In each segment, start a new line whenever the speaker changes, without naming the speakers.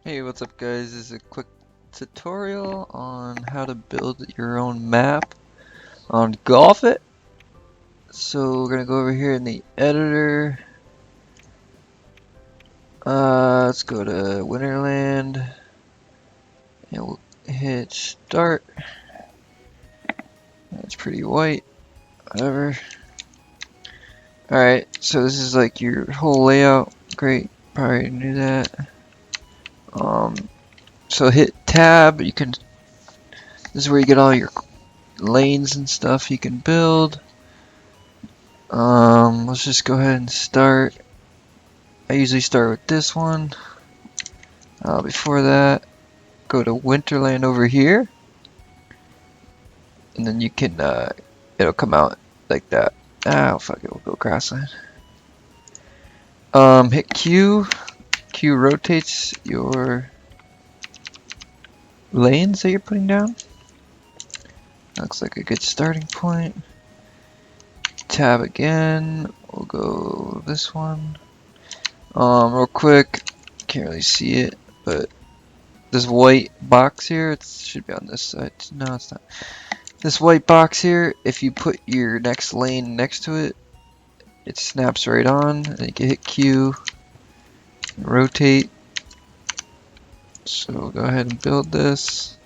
Hey, what's up guys? This is a quick tutorial on how to build your own map on Golfit. So we're gonna go over here in the editor. Let's go to Winterland and we'll hit start. That's pretty white, whatever. Alright, so this is like your whole layout. Great, probably knew that. So hit tab, this is where you get all your lanes and stuff you can build. Let's just go ahead and start. I usually start with this one. Before that, go to Winterland over here, and then you can, it'll come out like that. Fuck it, we'll go grassland. Hit Q. Q rotates your lanes that you're putting down. Looks like a good starting point. Tab again. We'll go this one. Real quick, can't really see it, but this white box here, it should be on this side. No, it's not. This white box here, if you put your next lane next to it, it snaps right on. And you can hit Q, rotate. So we'll go ahead and build this.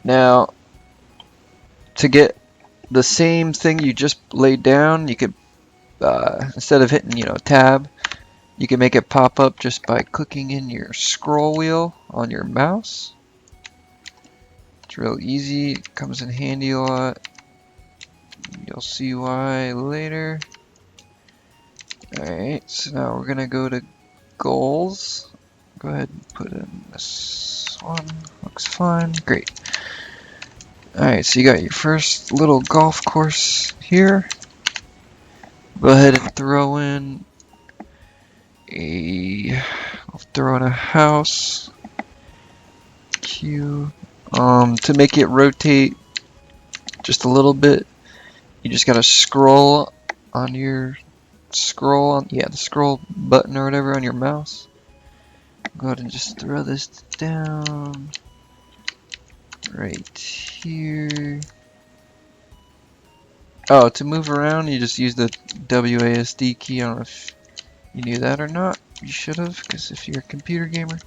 Now, to get the same thing you just laid down, you could, instead of hitting, tab, you can make it pop up just by clicking in your scroll wheel on your mouse. It's real easy, it comes in handy a lot. You'll see why later. Alright, so now we're gonna go to goals. Go ahead and put in this one. Looks fine. Great. Alright, so you got your first little golf course here. Go ahead and throw in a house. Q. To make it rotate just a little bit, you just gotta scroll on your the scroll button or whatever on your mouse. Go ahead and just throw this down right here. Oh, to move around, you just use the WASD key. I don't know if you knew that or not. You should have, because if you're a computer gamer.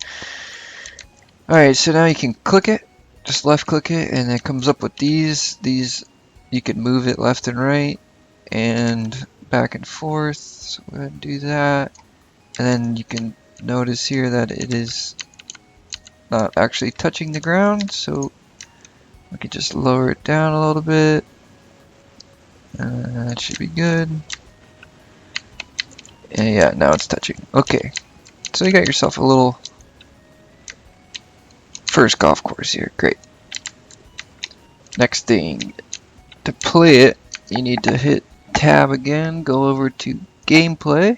Alright, so now you can click it. Just left click it, and it comes up with these. These, you can move it left and right, and back and forth. So go ahead and do that. And then you can notice here that it is not actually touching the ground, so we can just lower it down a little bit. That should be good. And yeah, now it's touching. Okay, so you got yourself a little first golf course here. Great. Next thing, to play it, you need to hit tab again, go over to gameplay.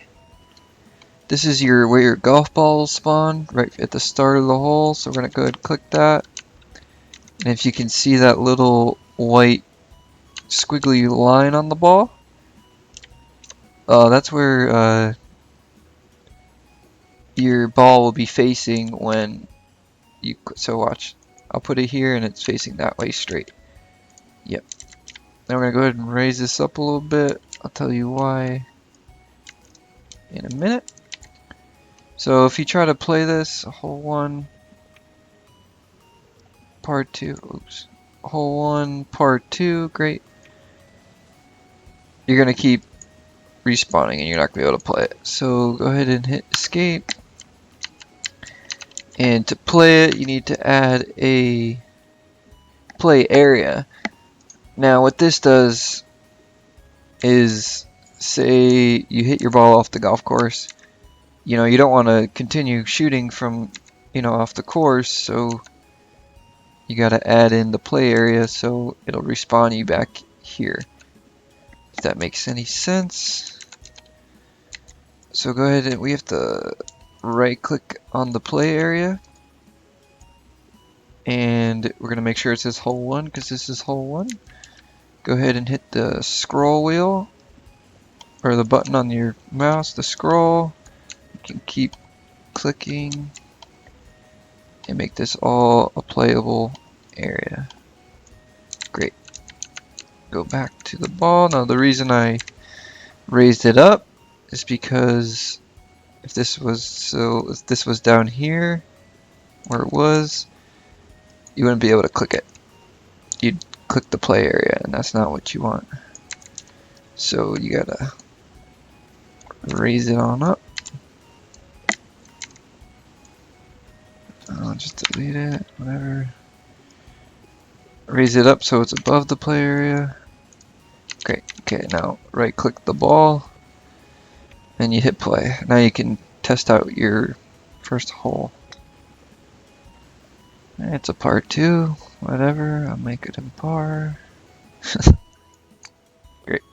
This is where your golf balls spawn, right at the start of the hole, so we're going to go ahead and click that. And if you can see that little white squiggly line on the ball, that's where your ball will be facing when you, so watch, I'll put it here and it's facing that way straight. Yep. Now we're going to go ahead and raise this up a little bit. I'll tell you why in a minute. So if you try to play this, hole 1, part 2, oops, hole 1, part 2, great. You're going to keep respawning and you're not going to be able to play it. So go ahead and hit escape. And to play it, you need to add a play area. Now what this does is, say you hit your ball off the golf course, you don't want to continue shooting from, off the course, so you got to add in the play area so it'll respawn you back here. If that makes any sense. So go ahead and we have to right click on the play area. And we're going to make sure it says hole 1 because this is hole 1. Go ahead and hit the scroll wheel or the button on your mouse, the scroll. You can keep clicking and make this all a playable area. Great. Go back to the ball. Now the reason I raised it up is because if this was down here where it was, you wouldn't be able to click it. You'd click the play area, and that's not what you want. So you gotta raise it on up. I'll just delete it, whatever. Raise it up so it's above the play area. Great. Okay, now right click the ball and you hit play. Now you can test out your first hole. It's a par 2, whatever. I'll make it in par. Great.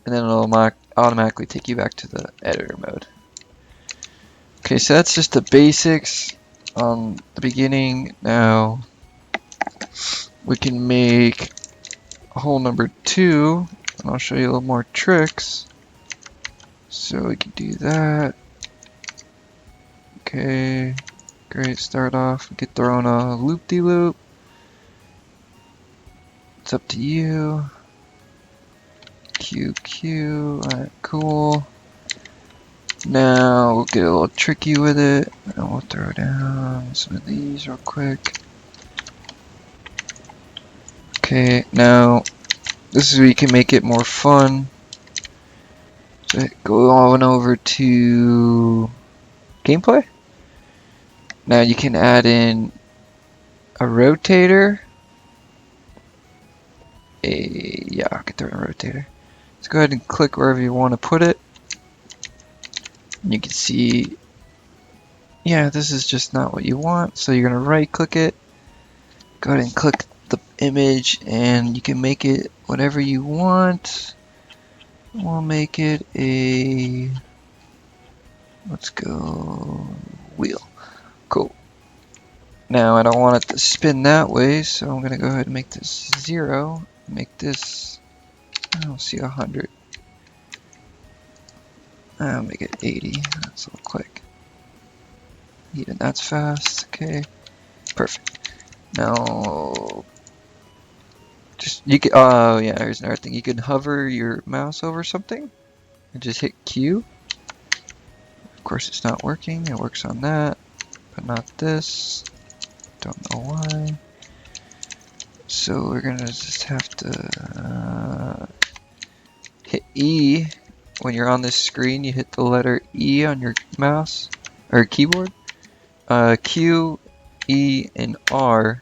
And then it'll automatically take you back to the editor mode. Okay, so that's just the basics on the beginning. Now we can make hole number 2, and I'll show you a little more tricks. So we can do that. Okay, great. Start off, get thrown a loop-de-loop. It's up to you. QQ, alright, cool. Now we'll get a little tricky with it, and we'll throw down some of these real quick. Okay, now this is where you can make it more fun. So go on over to gameplay. Now you can add in a rotator. Yeah, I can throw in a rotator. Let's go ahead and click wherever you want to put it. And you can see, yeah, this is just not what you want. So you're going to right click it. Go ahead and click the image and you can make it whatever you want. We'll make it a, let's go, wheel. Cool. Now I don't want it to spin that way, so I'm going to go ahead and make this 0. Make this, I'll see 100. I'll make it 80. That's a little quick. Even that's fast. Okay, perfect. Now, just you can. Oh yeah, here's another thing. You can hover your mouse over something and just hit Q. Of course, it's not working. It works on that, but not this. Don't know why. So we're gonna just have to hit E. When you're on this screen, you hit the letter E on your mouse or keyboard. Q, E, and R.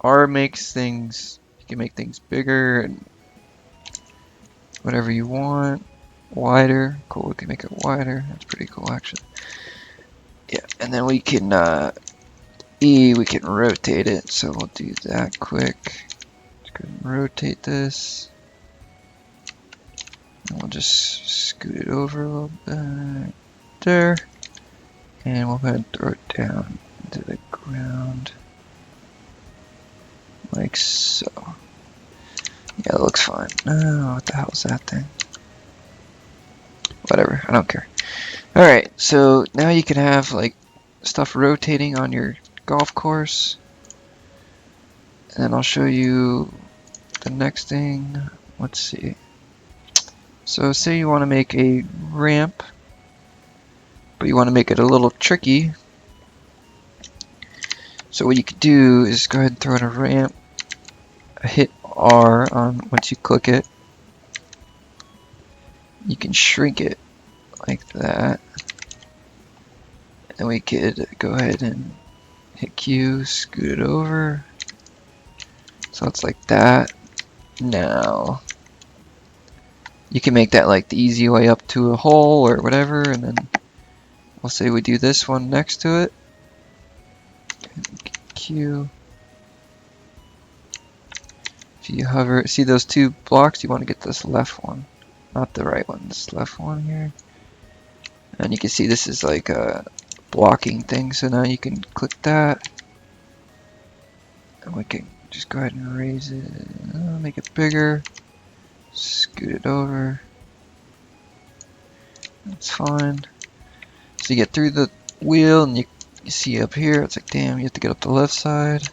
R makes things, you can make things bigger and whatever you want. Wider. Cool, we can make it wider. That's pretty cool, actually. Yeah, and then we can, E, we can rotate it. So we'll do that quick. Let's go and rotate this. And we'll just scoot it over a little bit. There. And we'll go ahead and throw it down into the ground. Like so. Yeah, it looks fine. Oh, what the hell is that thing? Whatever, I don't care. Alright, so now you can have like stuff rotating on your golf course. And then I'll show you the next thing. Let's see. So say you want to make a ramp, but you want to make it a little tricky. So what you could do is go ahead and throw in a ramp. Hit R on once you click it. You can shrink it like that. And we could go ahead and hit Q, scoot it over. So it's like that. Now you can make that like the easy way up to a hole or whatever, and then we'll say we do this one next to it. Q. If you hover, see those two blocks, you want to get this left one, not the right one, this left one here. And you can see this is like a blocking thing, so now you can click that. And we can just go ahead and raise it, make it bigger, scoot it over. That's fine. So you get through the wheel, and you see up here, it's like, damn, you have to get up the left side.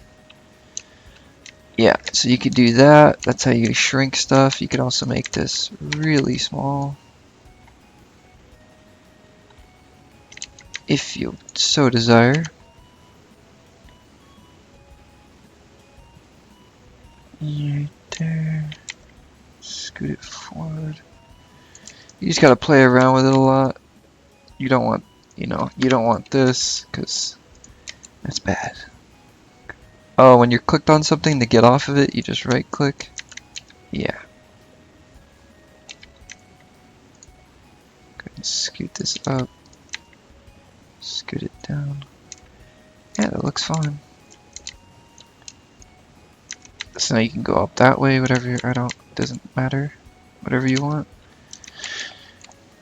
Yeah, so you could do that. That's how you shrink stuff. You could also make this really small, if you so desire. Right there. Scoot it forward. You just gotta play around with it a lot. You don't want, you don't want this, because that's bad. Oh, when you're clicked on something, to get off of it, you just right click. Yeah. Go ahead and scoot this up. Scoot it down. Yeah, that looks fine. So now you can go up that way, whatever, doesn't matter. Whatever you want.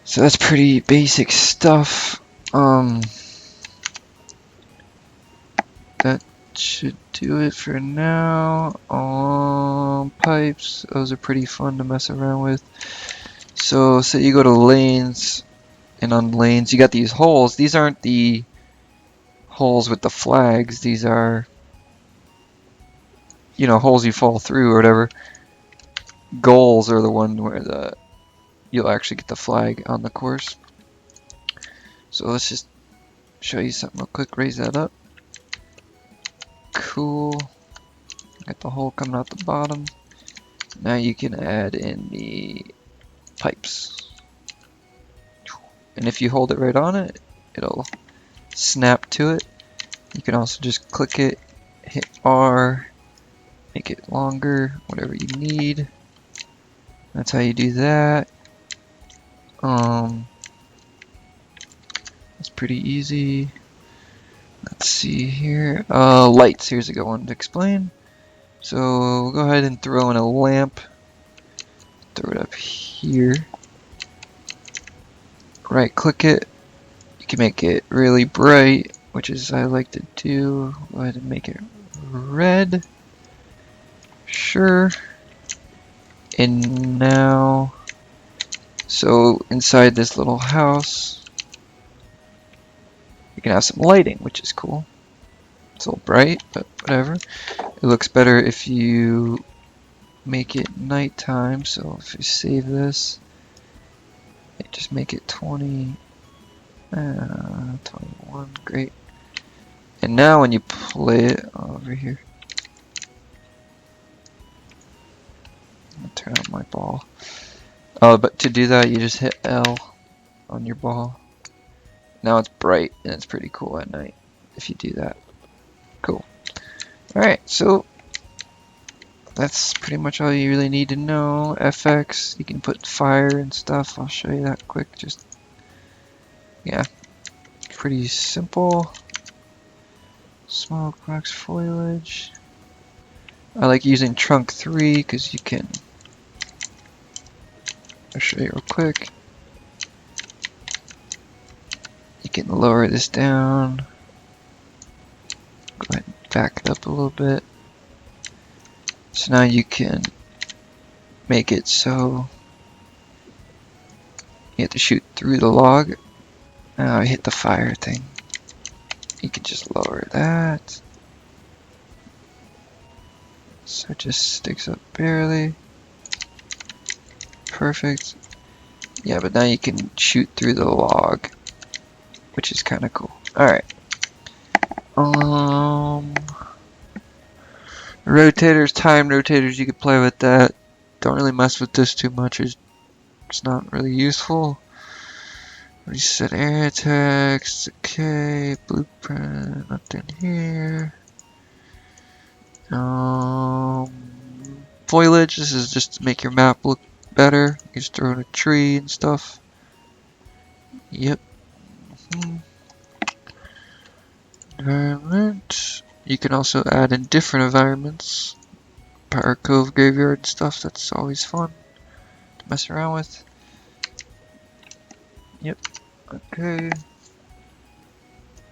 So that's pretty basic stuff. That should do it for now. Pipes, those are pretty fun to mess around with. So say you go to lanes, and on lanes you got these holes. These aren't the holes with the flags. These are, holes you fall through or whatever. Goals are the one where you'll actually get the flag on the course. So let's just show you something real quick. Raise that up. Cool. Got the hole coming out the bottom. Now you can add in the pipes. And if you hold it right on it, it'll snap to it. You can also just click it, hit R, make it longer, whatever you need. That's how you do that. It's pretty easy. Let's see here. Lights, here's a good one to explain. So we'll go ahead and throw in a lamp. Throw it up here. Right click it. You can make it really bright, which is I like to do. Go ahead and make it red. Sure. And now, so inside this little house, you can have some lighting, which is cool. It's a little bright, but whatever. It looks better if you make it nighttime. So if you save this, just make it 20, 21, great. And now when you play it over here, I'll turn on my ball. Oh, but to do that, you just hit L on your ball. Now it's bright, and it's pretty cool at night if you do that. Cool. Alright, so that's pretty much all you really need to know. FX, you can put fire and stuff. I'll show you that quick. Just, yeah, pretty simple. Smoke, wax, foliage. I like using trunk 3 because you can, I'll show you real quick. You can lower this down. Go ahead and back it up a little bit. So now you can make it so you have to shoot through the log. Now I hit the fire thing. You can just lower that. So it just sticks up barely. Perfect. Yeah, but now you can shoot through the log, which is kind of cool. Alright. Rotators, time rotators, you can play with that. Don't really mess with this too much. It's not really useful. Reset area text. Okay. Blueprint. Nothing here. Foliage. This is just to make your map look better. You just throw in a tree and stuff. Yep. Environment. You can also add in different environments. Power Cove, Graveyard and stuff. That's always fun to mess around with. Yep. Okay.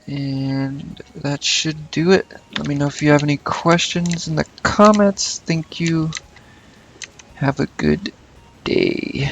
And that should do it. Let me know if you have any questions in the comments. Thank you. Have a good day.